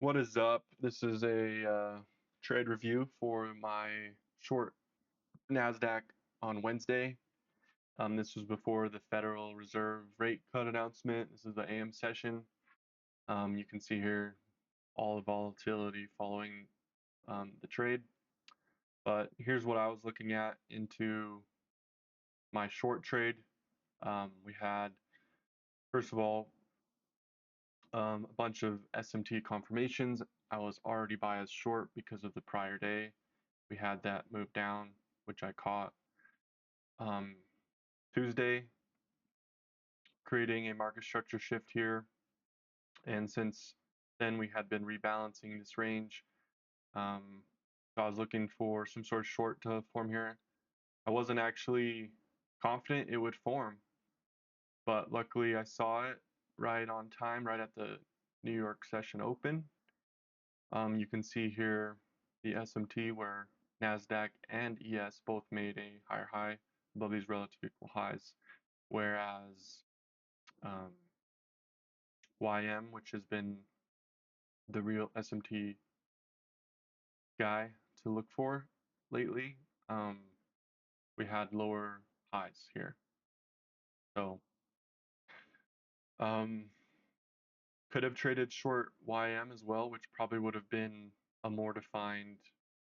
What is up? This is a trade review for my short Nasdaq on Wednesday. This was before the Federal Reserve rate cut announcement. This is the AM session. You can see here all the volatility following the trade. But here's what I was looking at into my short trade. We had, first of all, a bunch of SMT confirmations. I was already biased short because of the prior day. We had that move down, which I caught um, Tuesday, creating a market structure shift here. And since then, we had been rebalancing this range. Um, so I was looking for some sort of short to form here. I wasn't actually confident it would form, but luckily I saw it right on time, right at the New York session open. You can see here the SMT where Nasdaq and ES both made a higher high above these relative equal highs, whereas um, YM, which has been the real SMT guy to look for lately, um, we had lower highs here. So um, could have traded short YM as well, which probably would have been a more defined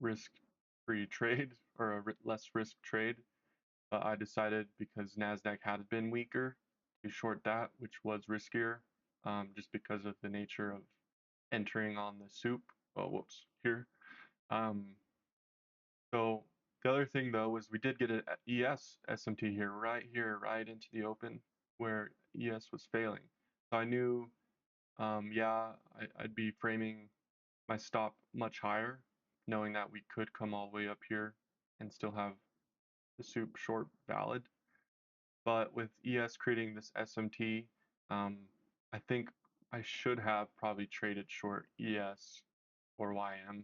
risk-free trade or a less risk trade. But I decided because Nasdaq had been weaker to short that, which was riskier, just because of the nature of entering on the soup. Oh, whoops, here. Um, so the other thing though was we did get an ES SMT here, right into the open where ES was failing. So I knew, yeah, I'd be framing my stop much higher, knowing that we could come all the way up here and still have the soup short valid. But with ES creating this SMT, I think I should have probably traded short ES or YM.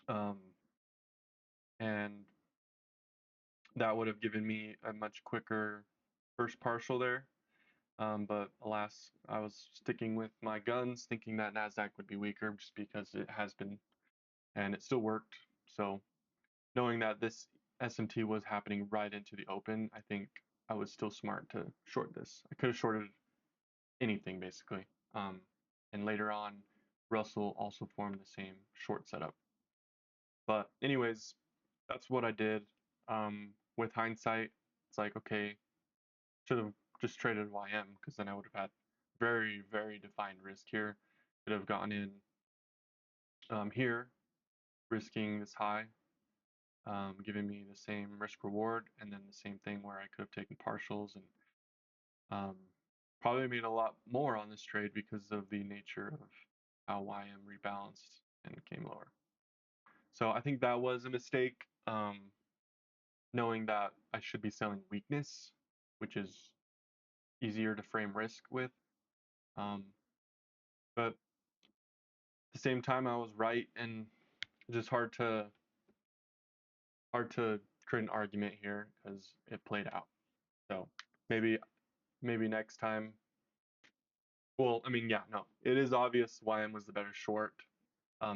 Um, and that would have given me a much quicker first partial there. But alas, I was sticking with my guns, thinking that Nasdaq would be weaker just because it has been, and it still worked. So knowing that this SMT was happening right into the open, I think I was still smart to short this. I could have shorted anything basically. Um, and later on, Russell also formed the same short setup. But anyways, that's what I did. With hindsight, it's like, okay, should have just traded YM because then I would have had very, very defined risk here. Could have gotten in here, risking this high, giving me the same risk reward, and then the same thing where I could have taken partials and um, probably made a lot more on this trade because of the nature of how YM rebalanced and came lower. So I think that was a mistake, knowing that I should be selling weakness, which is easier to frame risk with. Um, but at the same time, I was right, and it's just hard to create an argument here because it played out. So maybe next time. Well, I mean, yeah, no, it is obvious YM was the better short,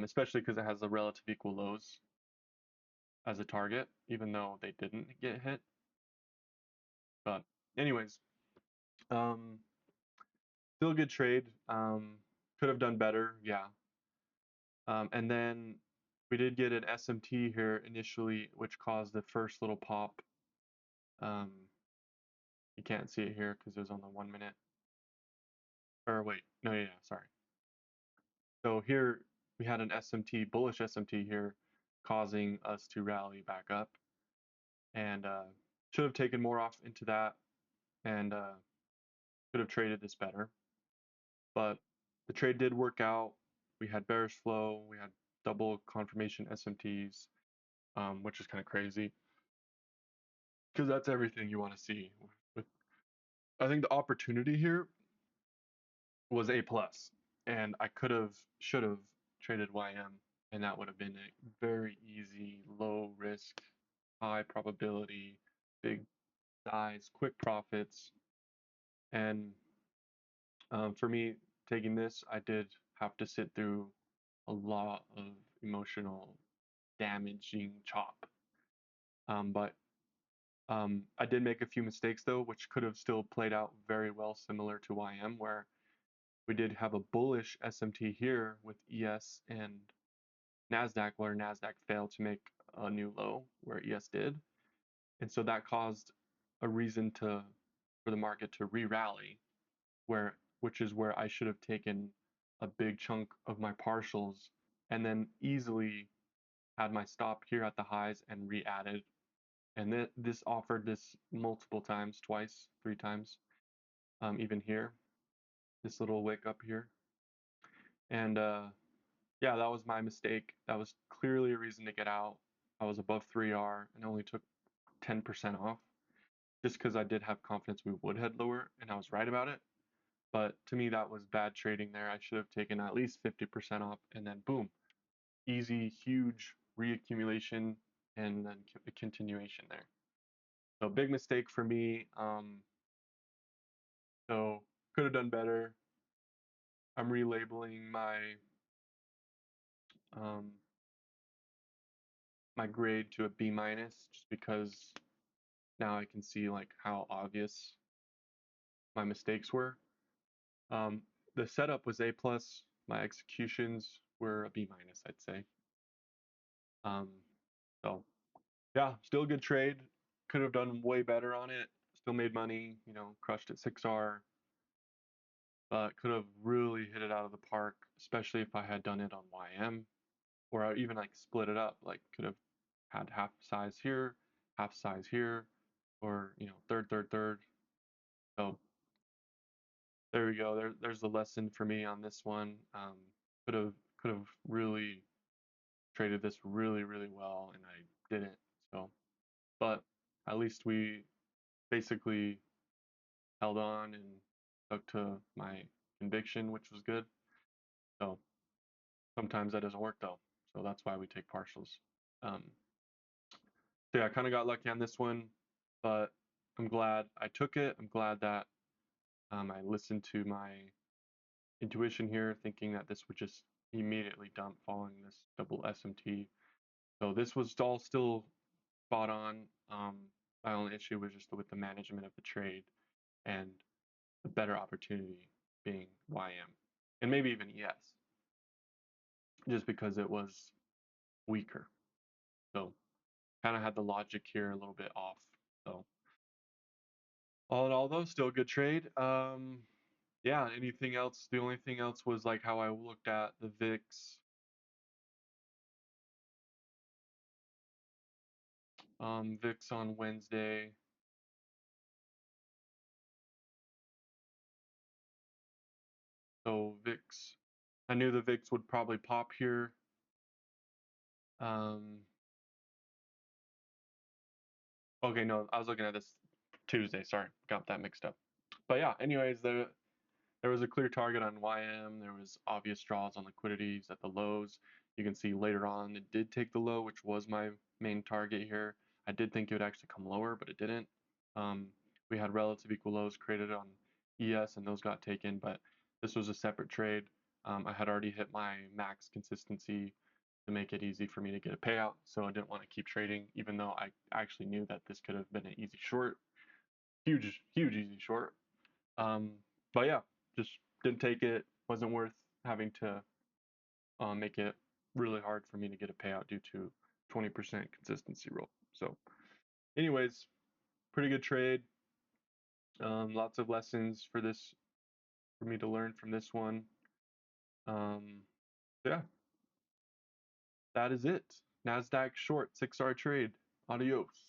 especially because it has the relative equal lows as a target, even though they didn't get hit. But anyways, um, still a good trade. Could have done better, yeah. And then we did get an SMT here initially, which caused the first little pop. Um, you can't see it here because it was on the 1 minute. Or wait, no, yeah, sorry. So here we had an SMT, bullish SMT here, causing us to rally back up, and should have taken more off into that, and could have traded this better. But the trade did work out. We had bearish flow, we had double confirmation SMTs, which is kind of crazy because that's everything you want to see. With I think the opportunity here was A plus, and I should have traded YM, and that would have been a very easy, low risk, high probability, big size, quick profits, and for me taking this, I did have to sit through a lot of emotional damaging chop. But I did make a few mistakes though, which could have still played out very well, similar to YM, where we did have a bullish SMT here with ES and Nasdaq, where Nasdaq failed to make a new low where ES did, and so that caused a reason for the market to re-rally, which is where I should have taken a big chunk of my partials and then easily had my stop here at the highs and re-added. And this offered this multiple times, twice, 3 times, even here, this little wick up here. And yeah, that was my mistake. That was clearly a reason to get out. I was above 3R and only took 10% off just because I did have confidence we would head lower and I was right about it. But to me, that was bad trading there. I should have taken at least 50% off and then boom, easy, huge reaccumulation and then a continuation there. So big mistake for me. So could have done better. I'm relabeling um, my grade to a B minus just because now I can see like how obvious my mistakes were. Um, the setup was A plus. My executions were a B minus, I'd say. Um, so yeah, still a good trade. Could have done way better on it. Still made money. Crushed at 6R. But could have really hit it out of the park, especially if I had done it on YM, or I even like split it up. Like could have had half size here, half size here, or third, third, third. So there we go. There's the lesson for me on this one. Could have really traded this really, really well, and I didn't. So, but at least we basically held on and stuck to my conviction, which was good. So sometimes that doesn't work though. So that's why we take partials. Um, so yeah, I kind of got lucky on this one, but I'm glad I took it. I'm glad that I listened to my intuition here, thinking that this would just immediately dump following this double SMT. So this was all still spot on. My only issue was just with the management of the trade and the better opportunity being YM and maybe even ES, just because it was weaker. So kind of had the logic here a little bit off. So all in all, though, still a good trade. Yeah, anything else? The only thing else was like how I looked at the VIX. VIX on Wednesday. So VIX, I knew the VIX would probably pop here. Um, okay, no, I was looking at this Tuesday. Sorry, got that mixed up. But yeah, anyways, there was a clear target on YM. There was obvious draws on liquidities at the lows. You can see later on it did take the low, which was my main target here. I did think it would actually come lower, but it didn't. We had relative equal lows created on ES, and those got taken, but this was a separate trade. I had already hit my max consistency to make it easy for me to get a payout, so I didn't want to keep trading, even though I actually knew that this could have been an easy short. Huge, huge easy short. Um, but yeah, just didn't take it. Wasn't worth having to make it really hard for me to get a payout due to 20% consistency rule. So, anyways, pretty good trade. Lots of lessons for me to learn from this one. Yeah, that is it. Nasdaq short 6R trade. Adios.